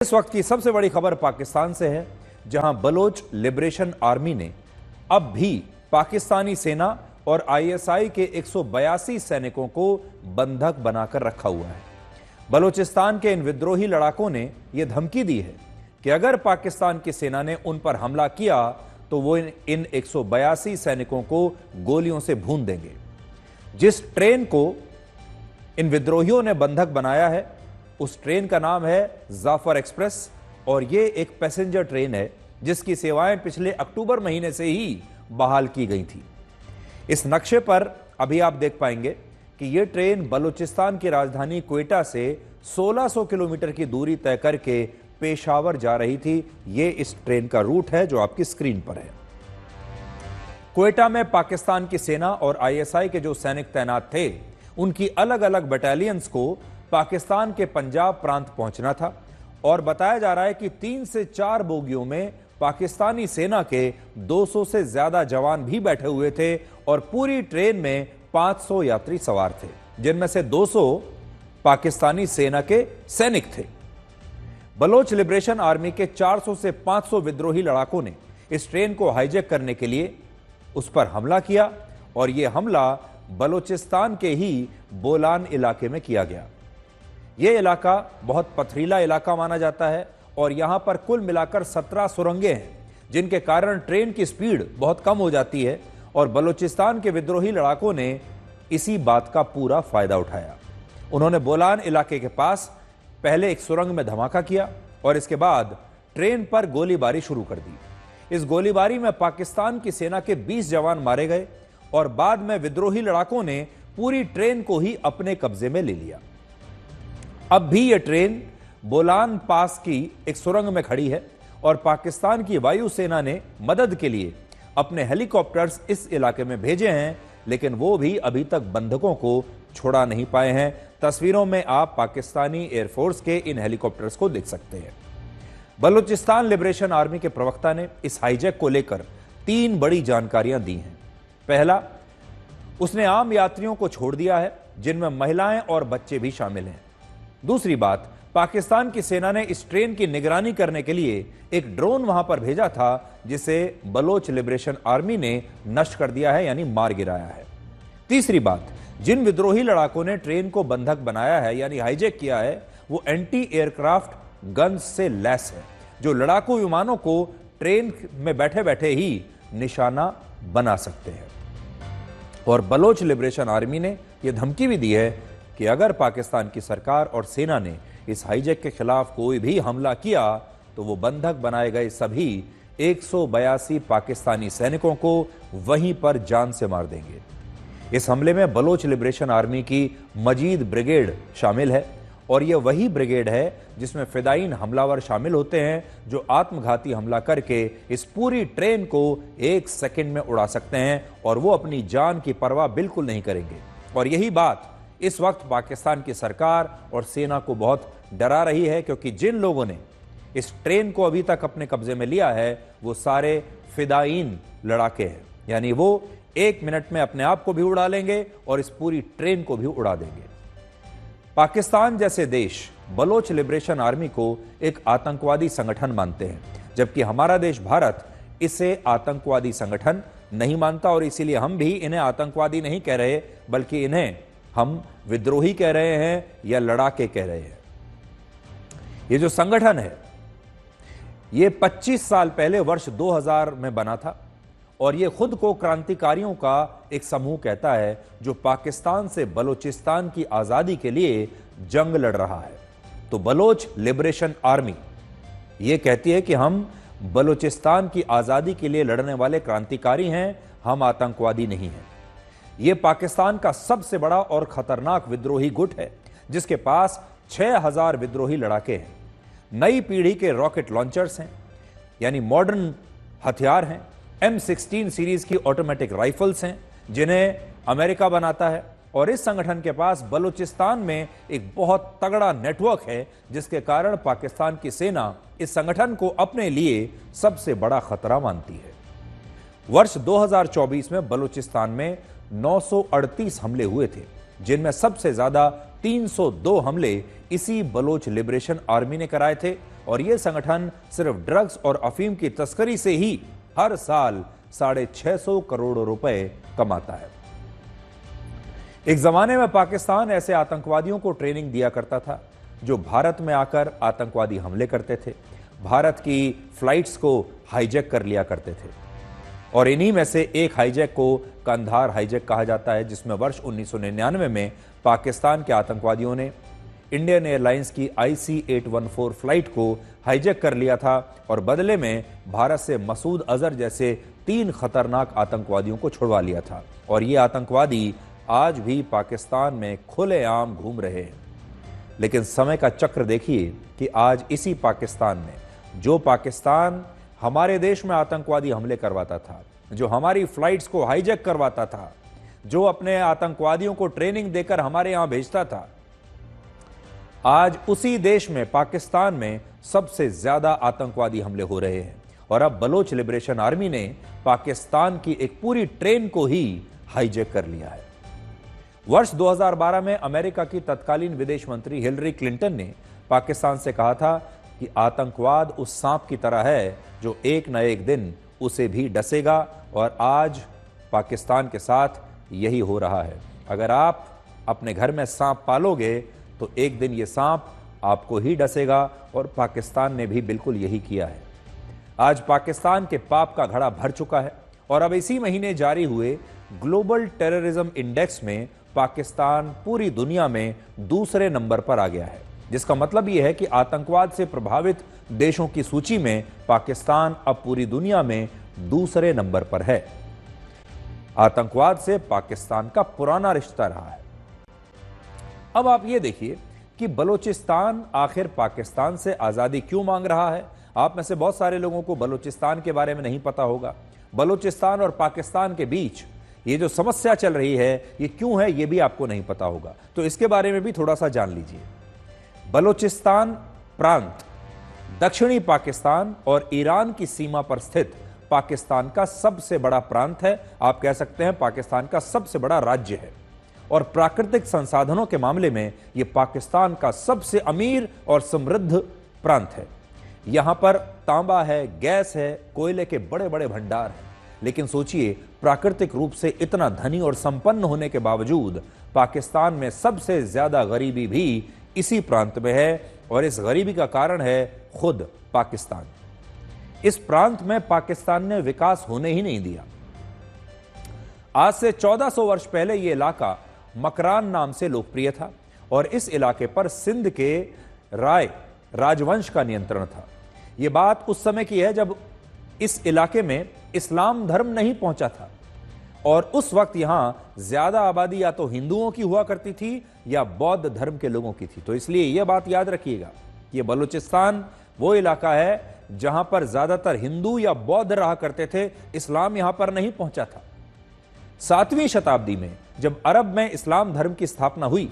इस वक्त की सबसे बड़ी खबर पाकिस्तान से है, जहां बलोच लिबरेशन आर्मी ने अब भी पाकिस्तानी सेना और आईएसआई के 182 सैनिकों को बंधक बनाकर रखा हुआ है। बलोचिस्तान के इन विद्रोही लड़ाकों ने यह धमकी दी है कि अगर पाकिस्तान की सेना ने उन पर हमला किया तो वो इन 182 सैनिकों को गोलियों से भून देंगे। जिस ट्रेन को इन विद्रोहियों ने बंधक बनाया है उस ट्रेन का नाम है जाफर एक्सप्रेस और ये एक पैसेंजर ट्रेन है जिसकी सेवाएं पिछले अक्टूबर महीने से ही बहाल की गई थी। इस नक्शे पर अभी आप देख पाएंगे कि यह ट्रेन बलूचिस्तान की राजधानी क्वेटा से 1600 किलोमीटर की दूरी तय करके पेशावर जा रही थी। यह इस ट्रेन का रूट है जो आपकी स्क्रीन पर है। क्वेटा में पाकिस्तान की सेना और आईएसआई के जो सैनिक तैनात थे उनकी अलग अलग बटालियंस को पाकिस्तान के पंजाब प्रांत पहुंचना था और बताया जा रहा है कि 3 से 4 बोगियों में पाकिस्तानी सेना के 200 से ज्यादा जवान भी बैठे हुए थे और पूरी ट्रेन में 500 यात्री सवार थे, जिनमें से 200 पाकिस्तानी सेना के सैनिक थे। बलोच लिबरेशन आर्मी के 400 से 500 विद्रोही लड़ाकों ने इस ट्रेन को हाईजैक करने के लिए उस पर हमला किया और यह हमला बलोचिस्तान के ही बोलान इलाके में किया गया। यह इलाका बहुत पथरीला इलाका माना जाता है और यहां पर कुल मिलाकर 17 सुरंगें हैं, जिनके कारण ट्रेन की स्पीड बहुत कम हो जाती है और बलूचिस्तान के विद्रोही लड़ाकों ने इसी बात का पूरा फायदा उठाया। उन्होंने बोलान इलाके के पास पहले एक सुरंग में धमाका किया और इसके बाद ट्रेन पर गोलीबारी शुरू कर दी। इस गोलीबारी में पाकिस्तान की सेना के 20 जवान मारे गए और बाद में विद्रोही लड़ाकों ने पूरी ट्रेन को ही अपने कब्जे में ले लिया। अब भी यह ट्रेन बोलान पास की एक सुरंग में खड़ी है और पाकिस्तान की वायुसेना ने मदद के लिए अपने हेलीकॉप्टर्स इस इलाके में भेजे हैं, लेकिन वो भी अभी तक बंधकों को छोड़ा नहीं पाए हैं। तस्वीरों में आप पाकिस्तानी एयरफोर्स के इन हेलीकॉप्टर्स को देख सकते हैं। बलूचिस्तान लिबरेशन आर्मी के प्रवक्ता ने इस हाईजैक को लेकर 3 बड़ी जानकारियां दी हैं। पहला, उसने आम यात्रियों को छोड़ दिया है, जिनमें महिलाएं और बच्चे भी शामिल हैं। दूसरी बात, पाकिस्तान की सेना ने इस ट्रेन की निगरानी करने के लिए एक ड्रोन वहां पर भेजा था, जिसे बलोच लिबरेशन आर्मी ने नष्ट कर दिया है, यानी मार गिराया है। तीसरी बात, जिन विद्रोही लड़ाकों ने ट्रेन को बंधक बनाया है यानी हाईजैक किया है, वो एंटी एयरक्राफ्ट गन्स से लैस है, जो लड़ाकू विमानों को ट्रेन में बैठे बैठे ही निशाना बना सकते हैं। और बलोच लिबरेशन आर्मी ने यह धमकी भी दी है कि अगर पाकिस्तान की सरकार और सेना ने इस हाईजैक के खिलाफ कोई भी हमला किया तो वो बंधक बनाए गए सभी 182 पाकिस्तानी सैनिकों को वहीं पर जान से मार देंगे। इस हमले में बलोच लिबरेशन आर्मी की मजीद ब्रिगेड शामिल है और यह वही ब्रिगेड है जिसमें फिदायीन हमलावर शामिल होते हैं, जो आत्मघाती हमला करके इस पूरी ट्रेन को 1 सेकंड में उड़ा सकते हैं और वो अपनी जान की परवाह बिल्कुल नहीं करेंगे। और यही बात इस वक्त पाकिस्तान की सरकार और सेना को बहुत डरा रही है, क्योंकि जिन लोगों ने इस ट्रेन को अभी तक अपने कब्जे में लिया है वो सारे फिदायीन लड़ाके हैं, यानी वो 1 मिनट में अपने आप को भी उड़ा लेंगे और इस पूरी ट्रेन को भी उड़ा देंगे। पाकिस्तान जैसे देश बलोच लिबरेशन आर्मी को एक आतंकवादी संगठन मानते हैं, जबकि हमारा देश भारत इसे आतंकवादी संगठन नहीं मानता और इसीलिए हम भी इन्हें आतंकवादी नहीं कह रहे, बल्कि इन्हें हम विद्रोही कह रहे हैं या लड़ाके कह रहे हैं। ये जो संगठन है ये 25 साल पहले वर्ष 2000 में बना था और ये खुद को क्रांतिकारियों का एक समूह कहता है जो पाकिस्तान से बलूचिस्तान की आजादी के लिए जंग लड़ रहा है। तो बलोच लिबरेशन आर्मी ये कहती है कि हम बलूचिस्तान की आजादी के लिए लड़ने वाले क्रांतिकारी हैं, हम आतंकवादी नहीं हैं। यह पाकिस्तान का सबसे बड़ा और खतरनाक विद्रोही गुट है, जिसके पास 6000 विद्रोही लड़ाके हैं। नई पीढ़ी के रॉकेट लॉन्चर्स हैं, यानी मॉडर्न हथियार हैं। M16 सीरीज की ऑटोमेटिक राइफल्स हैं, जिन्हें अमेरिका बनाता है। और इस संगठन के पास बलूचिस्तान में एक बहुत तगड़ा नेटवर्क है, जिसके कारण पाकिस्तान की सेना इस संगठन को अपने लिए सबसे बड़ा खतरा मानती है। वर्ष 2024 में बलूचिस्तान में 938 हमले हुए थे, जिनमें सबसे ज्यादा 302 हमले इसी बलोच लिबरेशन आर्मी ने कराए थे और यह संगठन सिर्फ ड्रग्स और अफीम की तस्करी से ही हर साल 650 करोड़ रुपए कमाता है। एक जमाने में पाकिस्तान ऐसे आतंकवादियों को ट्रेनिंग दिया करता था जो भारत में आकर आतंकवादी हमले करते थे, भारत की फ्लाइट्स को हाईजैक कर लिया करते थे। और इन्हीं में से एक हाईजैक को कंधार हाईजैक कहा जाता है, जिसमें वर्ष 1999 में पाकिस्तान के आतंकवादियों ने इंडियन एयरलाइंस की IC-814 फ्लाइट को हाईजैक कर लिया था और बदले में भारत से मसूद अजहर जैसे 3 खतरनाक आतंकवादियों को छुड़वा लिया था। और ये आतंकवादी आज भी पाकिस्तान में खुलेआम घूम रहे हैं। लेकिन समय का चक्र देखिए कि आज इसी पाकिस्तान में, जो पाकिस्तान हमारे देश में आतंकवादी हमले करवाता था, जो हमारी फ्लाइट्स को हाईजैक करवाता था, जो अपने आतंकवादियों को ट्रेनिंग देकर हमारे यहां भेजता था, आज उसी देश में पाकिस्तान में सबसे ज्यादा आतंकवादी हमले हो रहे हैं। और अब बलोच लिबरेशन आर्मी ने पाकिस्तान की एक पूरी ट्रेन को ही हाईजैक कर लिया है। वर्ष 2012 में अमेरिका की तत्कालीन विदेश मंत्री हिलरी क्लिंटन ने पाकिस्तान से कहा था कि आतंकवाद उस सांप की तरह है जो एक न एक दिन उसे भी डसेगा, और आज पाकिस्तान के साथ यही हो रहा है। अगर आप अपने घर में सांप पालोगे तो एक दिन ये सांप आपको ही डसेगा, और पाकिस्तान ने भी बिल्कुल यही किया है। आज पाकिस्तान के पाप का घड़ा भर चुका है और अब इसी महीने जारी हुए ग्लोबल टेररिज्म इंडेक्स में पाकिस्तान पूरी दुनिया में दूसरे नंबर पर आ गया है, जिसका मतलब यह है कि आतंकवाद से प्रभावित देशों की सूची में पाकिस्तान अब पूरी दुनिया में दूसरे नंबर पर है। आतंकवाद से पाकिस्तान का पुराना रिश्ता रहा है। अब आप ये देखिए कि बलूचिस्तान आखिर पाकिस्तान से आजादी क्यों मांग रहा है। आप में से बहुत सारे लोगों को बलूचिस्तान के बारे में नहीं पता होगा। बलूचिस्तान और पाकिस्तान के बीच ये जो समस्या चल रही है ये क्यों है, ये भी आपको नहीं पता होगा, तो इसके बारे में भी थोड़ा सा जान लीजिए। बलूचिस्तान प्रांत दक्षिणी पाकिस्तान और ईरान की सीमा पर स्थित पाकिस्तान का सबसे बड़ा प्रांत है। आप कह सकते हैं पाकिस्तान का सबसे बड़ा राज्य है, और प्राकृतिक संसाधनों के मामले में यह पाकिस्तान का सबसे अमीर और समृद्ध प्रांत है। यहां पर तांबा है, गैस है, कोयले के बड़े बड़े भंडार हैं। लेकिन सोचिए, प्राकृतिक रूप से इतना धनी और संपन्न होने के बावजूद पाकिस्तान में सबसे ज्यादा गरीबी भी इसी प्रांत में है, और इस गरीबी का कारण है खुद पाकिस्तान। इस प्रांत में पाकिस्तान ने विकास होने ही नहीं दिया। आज से 1400 वर्ष पहले यह इलाका मकरान नाम से लोकप्रिय था, और इस इलाके पर सिंध के राय राजवंश का नियंत्रण था। यह बात उस समय की है जब इस इलाके में इस्लाम धर्म नहीं पहुंचा था, और उस वक्त यहां ज्यादा आबादी या तो हिंदुओं की हुआ करती थी या बौद्ध धर्म के लोगों की थी। तो इसलिए यह बात याद रखिएगा, यह बलूचिस्तान वो इलाका है जहां पर ज्यादातर हिंदू या बौद्ध रहा करते थे, इस्लाम यहां पर नहीं पहुंचा था। 7वीं शताब्दी में जब अरब में इस्लाम धर्म की स्थापना हुई,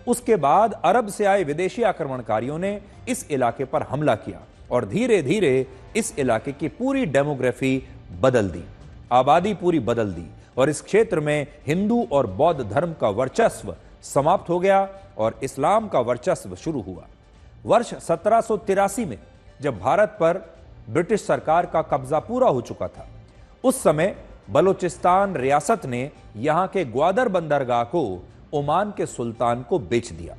उसके बाद अरब से आए विदेशी आक्रमणकारियों ने इस इलाके पर हमला किया, और धीरे धीरे इस इलाके की पूरी डेमोग्राफी बदल दी, आबादी पूरी बदल दी, और इस क्षेत्र में हिंदू और बौद्ध धर्म का वर्चस्व समाप्त हो गया और इस्लाम का वर्चस्व शुरू हुआ। वर्ष 1783 में जब भारत पर ब्रिटिश सरकार का कब्जा पूरा हो चुका था, उस समय बलूचिस्तान रियासत ने यहां के ग्वादर बंदरगाह को ओमान के सुल्तान को बेच दिया।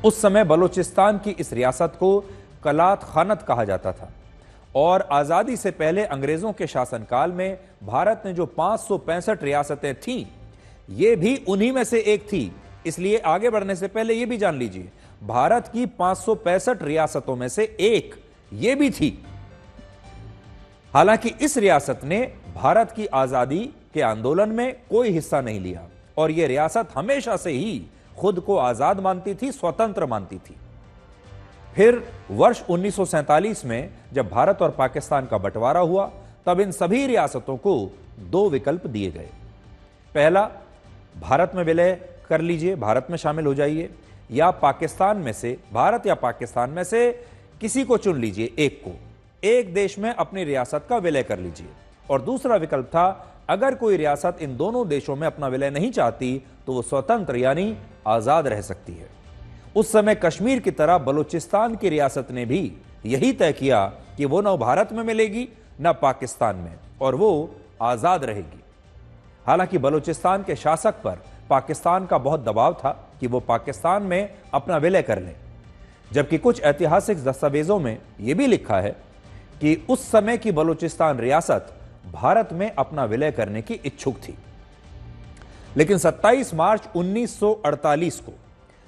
उस समय बलूचिस्तान की इस रियासत को कलात खानत कहा जाता था, और आजादी से पहले अंग्रेजों के शासनकाल में भारत ने जो 565 रियासतें थीं, ये भी उन्हीं में से एक थी। इसलिए आगे बढ़ने से पहले यह भी जान लीजिए, भारत की 565 रियासतों में से एक ये भी थी। हालांकि इस रियासत ने भारत की आजादी के आंदोलन में कोई हिस्सा नहीं लिया, और यह रियासत हमेशा से ही खुद को आजाद मानती थी, स्वतंत्र मानती थी। फिर वर्ष 1947 में जब भारत और पाकिस्तान का बंटवारा हुआ, तब इन सभी रियासतों को 2 विकल्प दिए गए। पहला, भारत में विलय कर लीजिए, भारत में शामिल हो जाइए, या पाकिस्तान में से, भारत या पाकिस्तान में से किसी को चुन लीजिए, एक को, एक देश में अपनी रियासत का विलय कर लीजिए। और दूसरा विकल्प था, अगर कोई रियासत इन दोनों देशों में अपना विलय नहीं चाहती तो वो स्वतंत्र यानी आजाद रह सकती है। उस समय कश्मीर की तरह बलूचिस्तान की रियासत ने भी यही तय किया कि वो न भारत में मिलेगी न पाकिस्तान में, और वो आजाद रहेगी। हालांकि बलूचिस्तान के शासक पर पाकिस्तान का बहुत दबाव था कि वो पाकिस्तान में अपना विलय कर लें, जबकि कुछ ऐतिहासिक दस्तावेजों में यह भी लिखा है कि उस समय की बलूचिस्तान रियासत भारत में अपना विलय करने की इच्छुक थी। लेकिन 27 मार्च 1948 को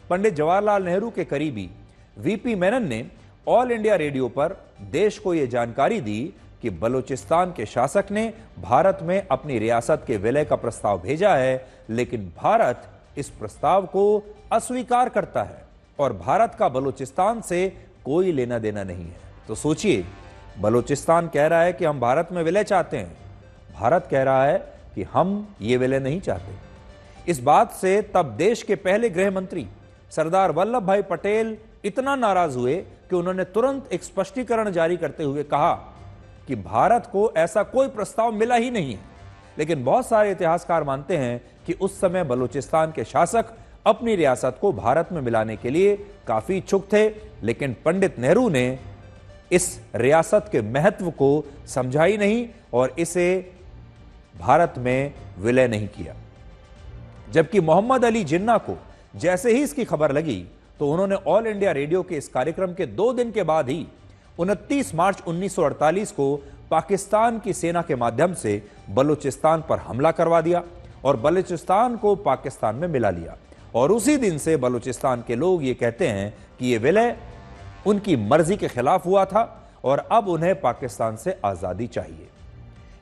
पंडित जवाहरलाल नेहरू के करीबी वीपी मेनन ने ऑल इंडिया रेडियो पर देश को यह जानकारी दी कि बलूचिस्तान के शासक ने भारत में अपनी रियासत के विलय का प्रस्ताव भेजा है, लेकिन भारत इस प्रस्ताव को अस्वीकार करता है और भारत का बलूचिस्तान से कोई लेना देना नहीं है। तो सोचिए, बलूचिस्तान कह रहा है कि हम भारत में विलय चाहते हैं, भारत कह रहा है कि हम ये विलय नहीं चाहते। इस बात से तब देश के पहले गृह मंत्री सरदार वल्लभ भाई पटेल इतना नाराज हुए कि उन्होंने तुरंत एक स्पष्टीकरण जारी करते हुए कहा कि भारत को ऐसा कोई प्रस्ताव मिला ही नहीं है। लेकिन बहुत सारे इतिहासकार मानते हैं कि उस समय बलूचिस्तान के शासक अपनी रियासत को भारत में मिलाने के लिए काफी इच्छुक थे, लेकिन पंडित नेहरू ने इस रियासत के महत्व को समझा ही नहीं और इसे भारत में विलय नहीं किया। जबकि मोहम्मद अली जिन्ना को जैसे ही इसकी खबर लगी तो उन्होंने ऑल इंडिया रेडियो के इस कार्यक्रम के 2 दिन के बाद ही 29 मार्च 1948 को पाकिस्तान की सेना के माध्यम से बलूचिस्तान पर हमला करवा दिया और बलूचिस्तान को पाकिस्तान में मिला लिया। और उसी दिन से बलूचिस्तान के लोग ये कहते हैं कि यह विलय उनकी मर्जी के खिलाफ हुआ था और अब उन्हें पाकिस्तान से आजादी चाहिए।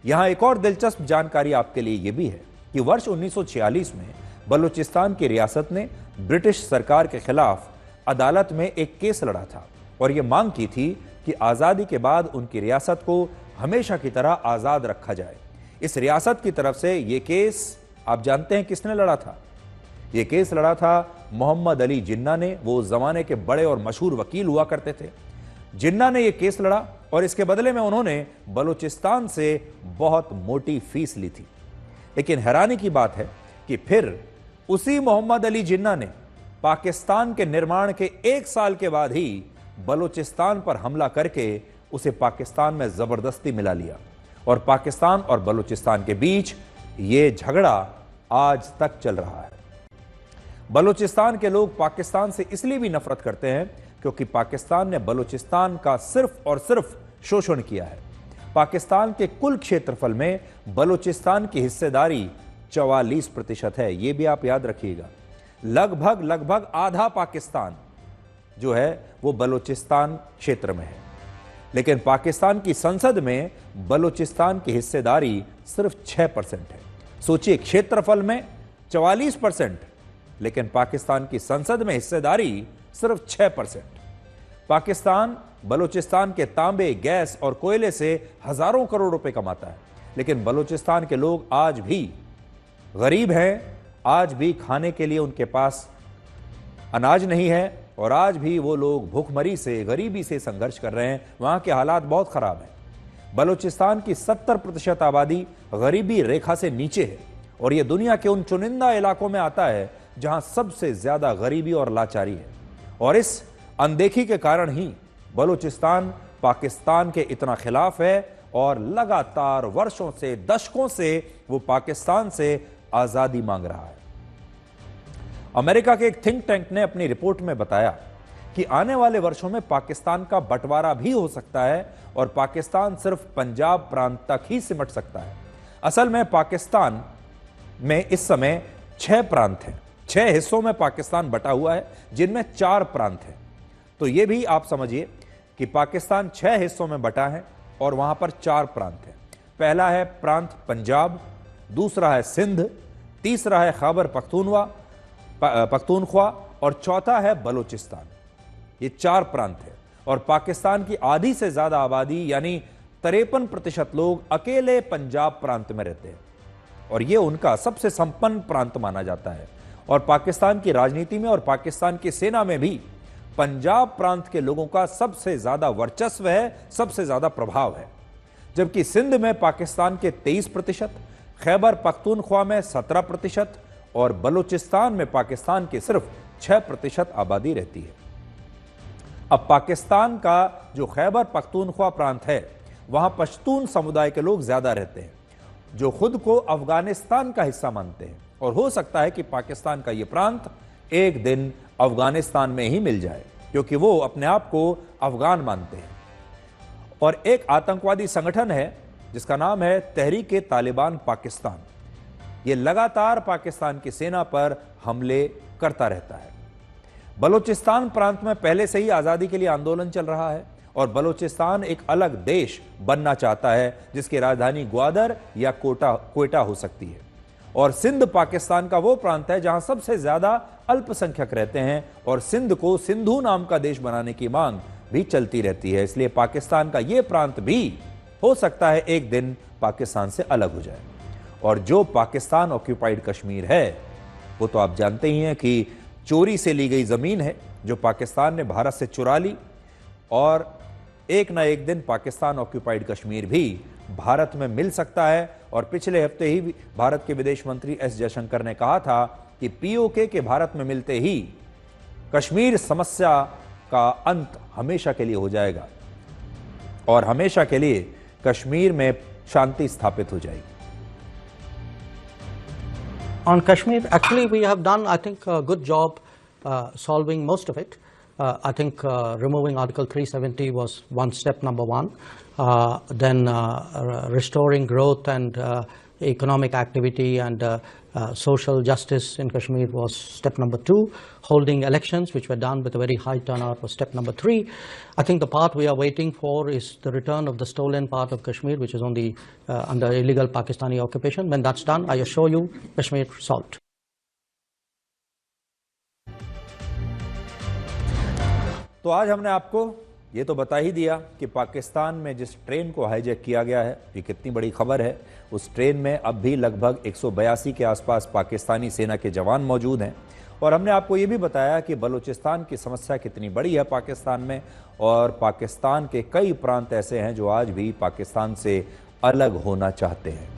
यहां एक और दिलचस्प जानकारी आपके लिए यह भी है कि वर्ष 1946 में बलूचिस्तान की रियासत ने ब्रिटिश सरकार के खिलाफ अदालत में एक केस लड़ा था और यह मांग की थी कि आजादी के बाद उनकी रियासत को हमेशा की तरह आजाद रखा जाए। इस रियासत की तरफ से यह केस आप जानते हैं किसने लड़ा था? यह केस लड़ा था मोहम्मद अली जिन्ना ने। वो उस जमाने के बड़े और मशहूर वकील हुआ करते थे। जिन्ना ने यह केस लड़ा और इसके बदले में उन्होंने बलूचिस्तान से बहुत मोटी फीस ली थी। लेकिन हैरानी की बात है कि फिर उसी मोहम्मद अली जिन्ना ने पाकिस्तान के निर्माण के 1 साल के बाद ही बलूचिस्तान पर हमला करके उसे पाकिस्तान में जबरदस्ती मिला लिया और पाकिस्तान और बलूचिस्तान के बीच यह झगड़ा आज तक चल रहा है। बलूचिस्तान के लोग पाकिस्तान से इसलिए भी नफरत करते हैं क्योंकि पाकिस्तान ने बलूचिस्तान का सिर्फ और सिर्फ शोषण किया है। पाकिस्तान के कुल क्षेत्रफल में बलूचिस्तान की हिस्सेदारी 44% है। यह भी आप याद रखिएगा। लगभग आधा पाकिस्तान जो है वो बलूचिस्तान क्षेत्र में है। लेकिन पाकिस्तान की संसद में बलूचिस्तान की हिस्सेदारी सिर्फ 6% है। सोचिए, क्षेत्रफल में 44%, लेकिन पाकिस्तान की संसद में हिस्सेदारी सिर्फ 6%। पाकिस्तान बलूचिस्तान के तांबे, गैस और कोयले से हजारों करोड़ रुपए कमाता है, लेकिन बलूचिस्तान के लोग आज भी गरीब हैं। आज भी खाने के लिए उनके पास अनाज नहीं है और आज भी वो लोग भूखमरी से, गरीबी से संघर्ष कर रहे हैं। वहां के हालात बहुत खराब हैं। बलूचिस्तान की 70% आबादी गरीबी रेखा से नीचे है और यह दुनिया के उन चुनिंदा इलाकों में आता है जहां सबसे ज्यादा गरीबी और लाचारी है। और इस अनदेखी के कारण ही बलूचिस्तान पाकिस्तान के इतना खिलाफ है और लगातार वर्षों से, दशकों से वो पाकिस्तान से आजादी मांग रहा है। अमेरिका के एक थिंक टैंक ने अपनी रिपोर्ट में बताया कि आने वाले वर्षों में पाकिस्तान का बंटवारा भी हो सकता है और पाकिस्तान सिर्फ पंजाब प्रांत तक ही सिमट सकता है। असल में पाकिस्तान में इस समय 6 प्रांत हैं। 6 हिस्सों में पाकिस्तान बटा हुआ है, जिनमें 4 प्रांत हैं। तो यह भी आप समझिए कि पाकिस्तान 6 हिस्सों में बटा है और वहां पर 4 प्रांत हैं। पहला है प्रांत पंजाब, दूसरा है सिंध, तीसरा है खैबर पख्तूनख्वा और चौथा है बलूचिस्तान। ये 4 प्रांत है और पाकिस्तान की आधी से ज्यादा आबादी यानी 53% लोग अकेले पंजाब प्रांत में रहते हैं और यह उनका सबसे संपन्न प्रांत माना जाता है। और पाकिस्तान की राजनीति में और पाकिस्तान की सेना में भी पंजाब प्रांत के लोगों का सबसे ज्यादा वर्चस्व है, सबसे ज्यादा प्रभाव है। जबकि सिंध में पाकिस्तान के 23%, खैबर पख्तूनख्वा में 17% और बलूचिस्तान में पाकिस्तान के सिर्फ 6% आबादी रहती है। अब पाकिस्तान का जो खैबर पख्तूनख्वा प्रांत है, वहां पश्तून समुदाय के लोग ज्यादा रहते हैं, जो खुद को अफगानिस्तान का हिस्सा मानते हैं, और हो सकता है कि पाकिस्तान का यह प्रांत एक दिन अफगानिस्तान में ही मिल जाए, क्योंकि वो अपने आप को अफगान मानते हैं। और एक आतंकवादी संगठन है जिसका नाम है तहरीक-ए-तालिबान पाकिस्तान। यह लगातार पाकिस्तान की सेना पर हमले करता रहता है। बलूचिस्तान प्रांत में पहले से ही आजादी के लिए आंदोलन चल रहा है, और बलूचिस्तान एक अलग देश बनना चाहता है जिसकी राजधानी ग्वादर या कोयटा हो सकती है। और सिंध पाकिस्तान का वो प्रांत है जहां सबसे ज्यादा अल्पसंख्यक रहते हैं, और सिंध को सिंधु नाम का देश बनाने की मांग भी चलती रहती है। इसलिए पाकिस्तान का यह प्रांत भी हो सकता है एक दिन पाकिस्तान से अलग हो जाए। और जो पाकिस्तान ऑक्यूपाइड कश्मीर है, वो तो आप जानते ही हैं कि चोरी से ली गई जमीन है, जो पाकिस्तान ने भारत से चुरा ली, और एक ना एक दिन पाकिस्तान ऑक्यूपाइड कश्मीर भी भारत में मिल सकता है। और पिछले हफ्ते ही भारत के विदेश मंत्री एस जयशंकर ने कहा था कि पीओके के भारत में मिलते ही कश्मीर समस्या का अंत हमेशा के लिए हो जाएगा, और हमेशा के लिए कश्मीर में शांति स्थापित हो जाएगी। On Kashmir, actually we have done, I think, a good job solving most of it. I think removing Article 370 was one step, number one. Then restoring growth and economic activity and social justice in Kashmir was step number two. Holding elections, which were done with a very high turnout, was step number three. I think the part we are waiting for is the return of the stolen part of Kashmir, which is on the under illegal Pakistani occupation. When that's done, I assure you, Kashmir solved. तो आज हमने आपको ये तो बता ही दिया कि पाकिस्तान में जिस ट्रेन को हाईजैक किया गया है, ये कितनी बड़ी खबर है। उस ट्रेन में अब भी लगभग 182 के आसपास पाकिस्तानी सेना के जवान मौजूद हैं। और हमने आपको ये भी बताया कि बलूचिस्तान की समस्या कितनी बड़ी है पाकिस्तान में, और पाकिस्तान के कई प्रांत ऐसे हैं जो आज भी पाकिस्तान से अलग होना चाहते हैं।